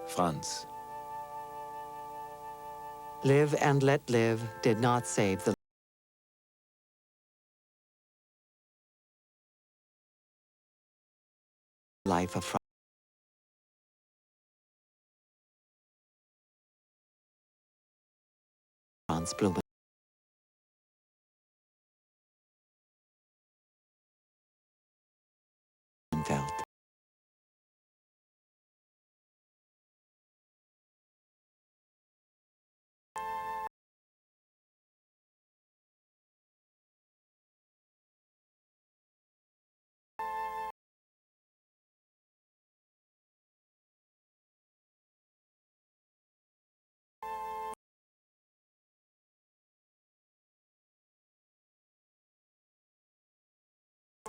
Franz. Live and let live did not save the life of Franz Blumenfeld.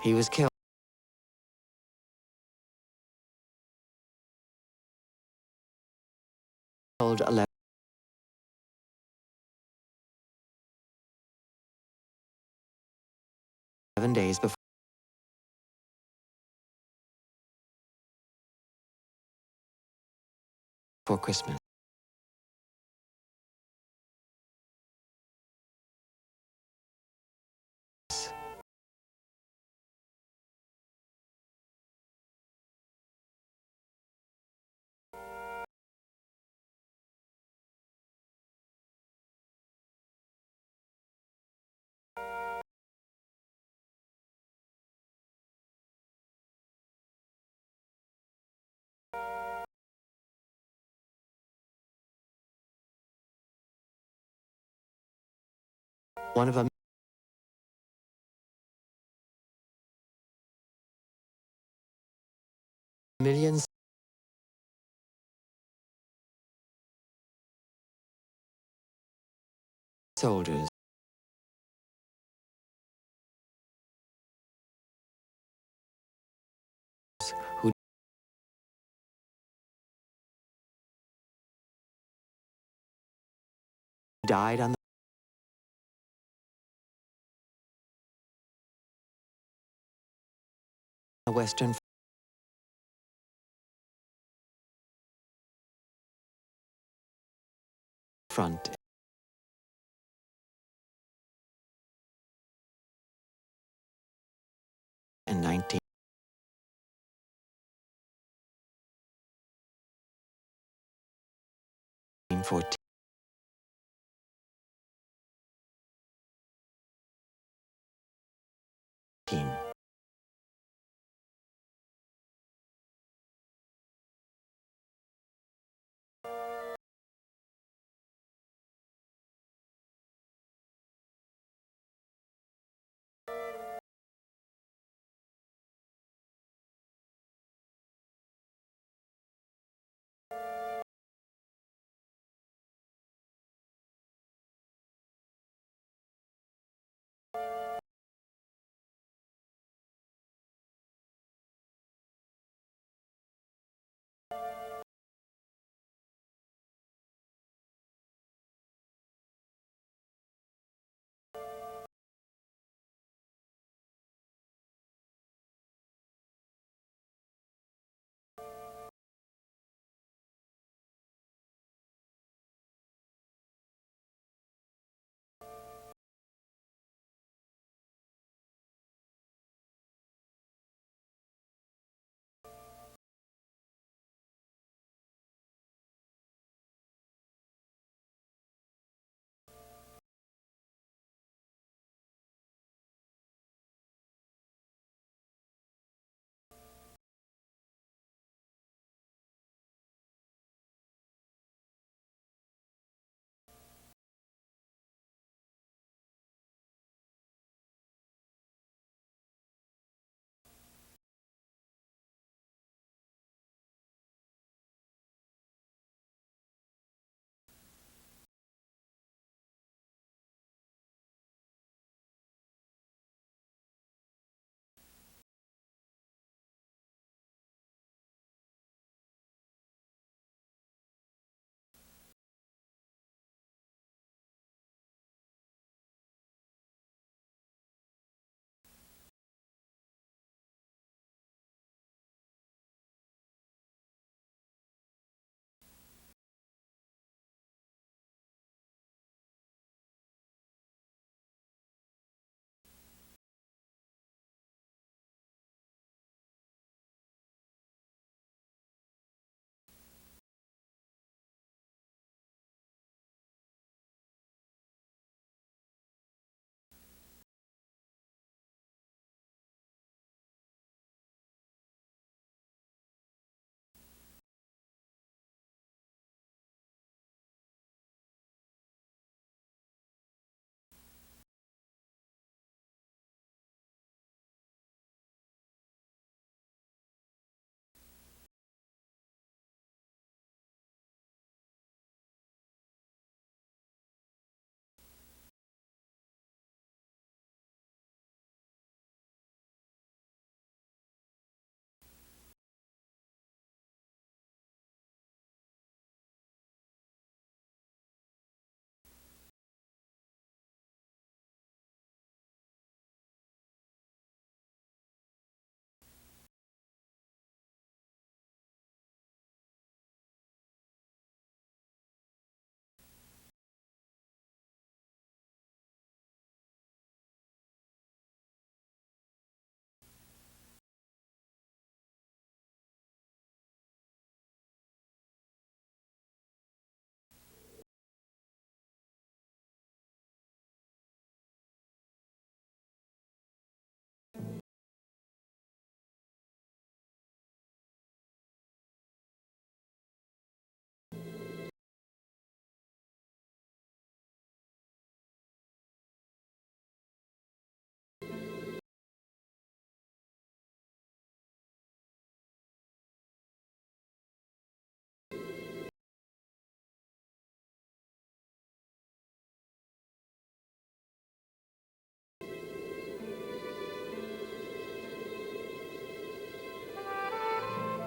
He was killed 11 days before Christmas. One of them millions soldiers who died on the Western Front in 1914.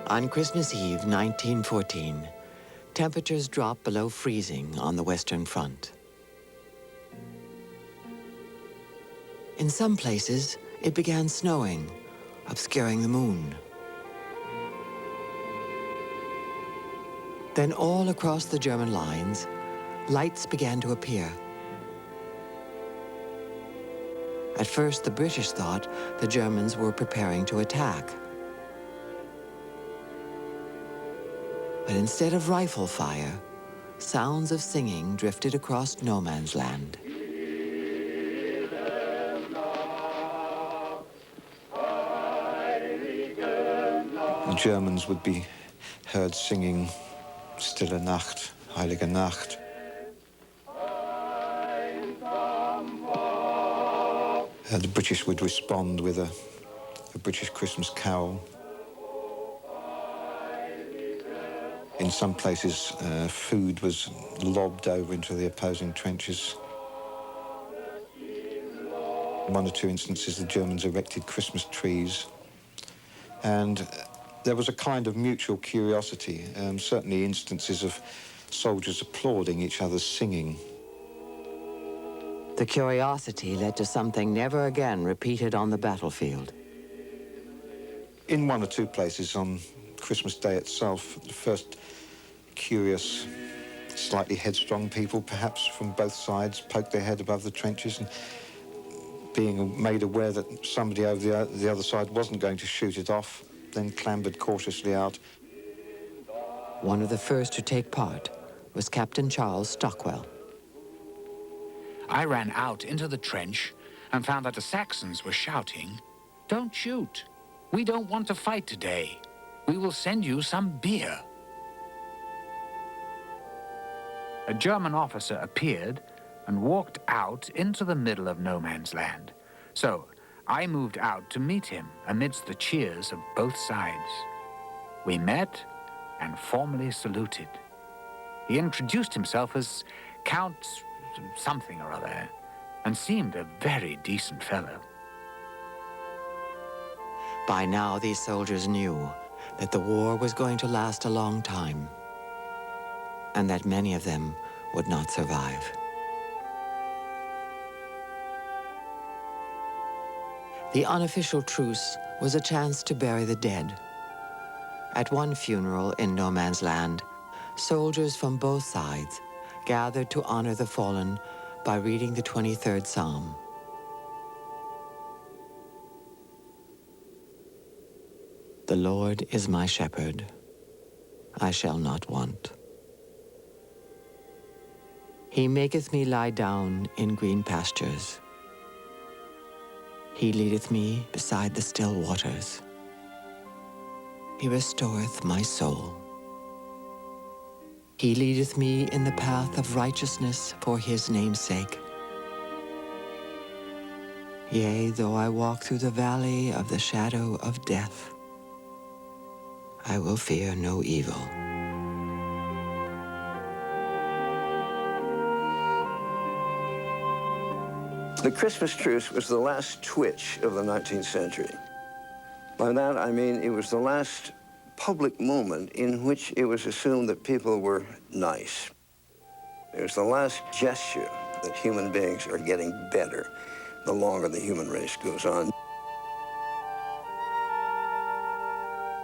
On Christmas Eve, 1914, temperatures dropped below freezing on the Western Front. In some places, it began snowing, obscuring the moon. Then all across the German lines, lights began to appear. At first, the British thought the Germans were preparing to attack. But instead of rifle fire, sounds of singing drifted across no man's land. The Germans would be heard singing Stille Nacht, Heilige Nacht. The British would respond with a British Christmas carol. In some places, food was lobbed over into the opposing trenches. In one or two instances, the Germans erected Christmas trees. And there was a kind of mutual curiosity, certainly instances of soldiers applauding each other's singing. The curiosity led to something never again repeated on the battlefield. In one or two places on Christmas Day itself, the first curious, slightly headstrong people, perhaps from both sides, poked their head above the trenches and, being made aware that somebody over the other side wasn't going to shoot it off, then clambered cautiously out. One of the first to take part was Captain Charles Stockwell. I ran out into the trench and found that the Saxons were shouting, "Don't shoot! We don't want to fight today. We will send you some beer." A German officer appeared and walked out into the middle of no man's land. So I moved out to meet him amidst the cheers of both sides. We met and formally saluted. He introduced himself as Count something or other and seemed a very decent fellow. By now, these soldiers knew that the war was going to last a long time, and that many of them would not survive. The unofficial truce was a chance to bury the dead. At one funeral in no man's land, soldiers from both sides gathered to honor the fallen by reading the 23rd Psalm. The Lord is my shepherd, I shall not want. He maketh me lie down in green pastures. He leadeth me beside the still waters. He restoreth my soul. He leadeth me in the path of righteousness for his name's sake. Yea, though I walk through the valley of the shadow of death, I will fear no evil. The Christmas Truce was the last twitch of the 19th century. By that, I mean it was the last public moment in which it was assumed that people were nice. It was the last gesture that human beings are getting better the longer the human race goes on.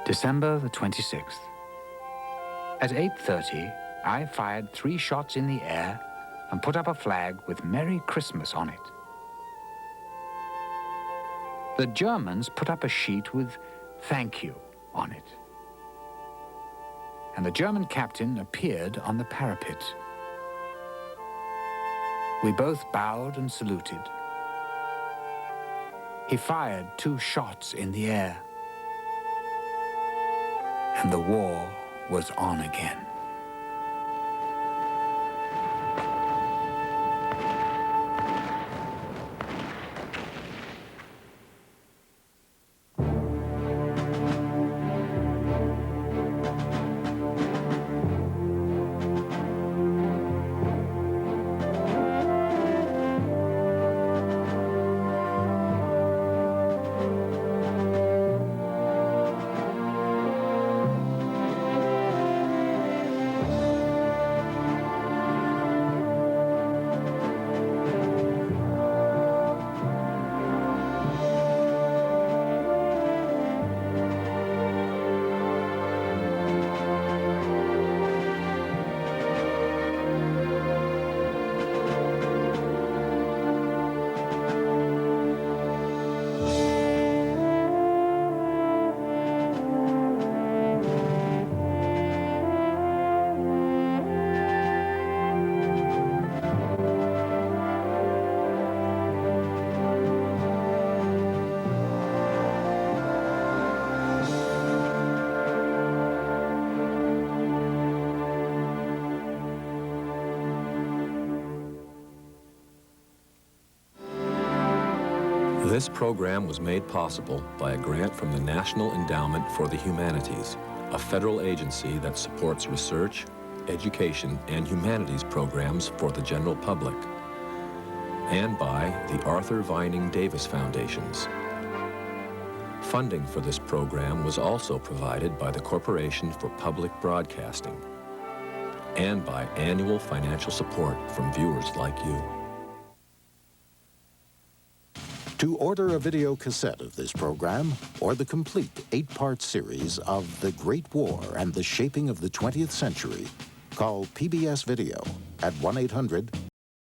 December the 26th. At 8:30, I fired 3 shots in the air and put up a flag with Merry Christmas on it. The Germans put up a sheet with "Thank you" on it. And the German captain appeared on the parapet. We both bowed and saluted. He fired 2 shots in the air. And the war was on again. This program was made possible by a grant from the National Endowment for the Humanities, a federal agency that supports research, education, and humanities programs for the general public, and by the Arthur Vining Davis Foundations. Funding for this program was also provided by the Corporation for Public Broadcasting and by annual financial support from viewers like you. To order a video cassette of this program or the complete 8-part series of The Great War and the Shaping of the 20th Century, call PBS Video at 1-800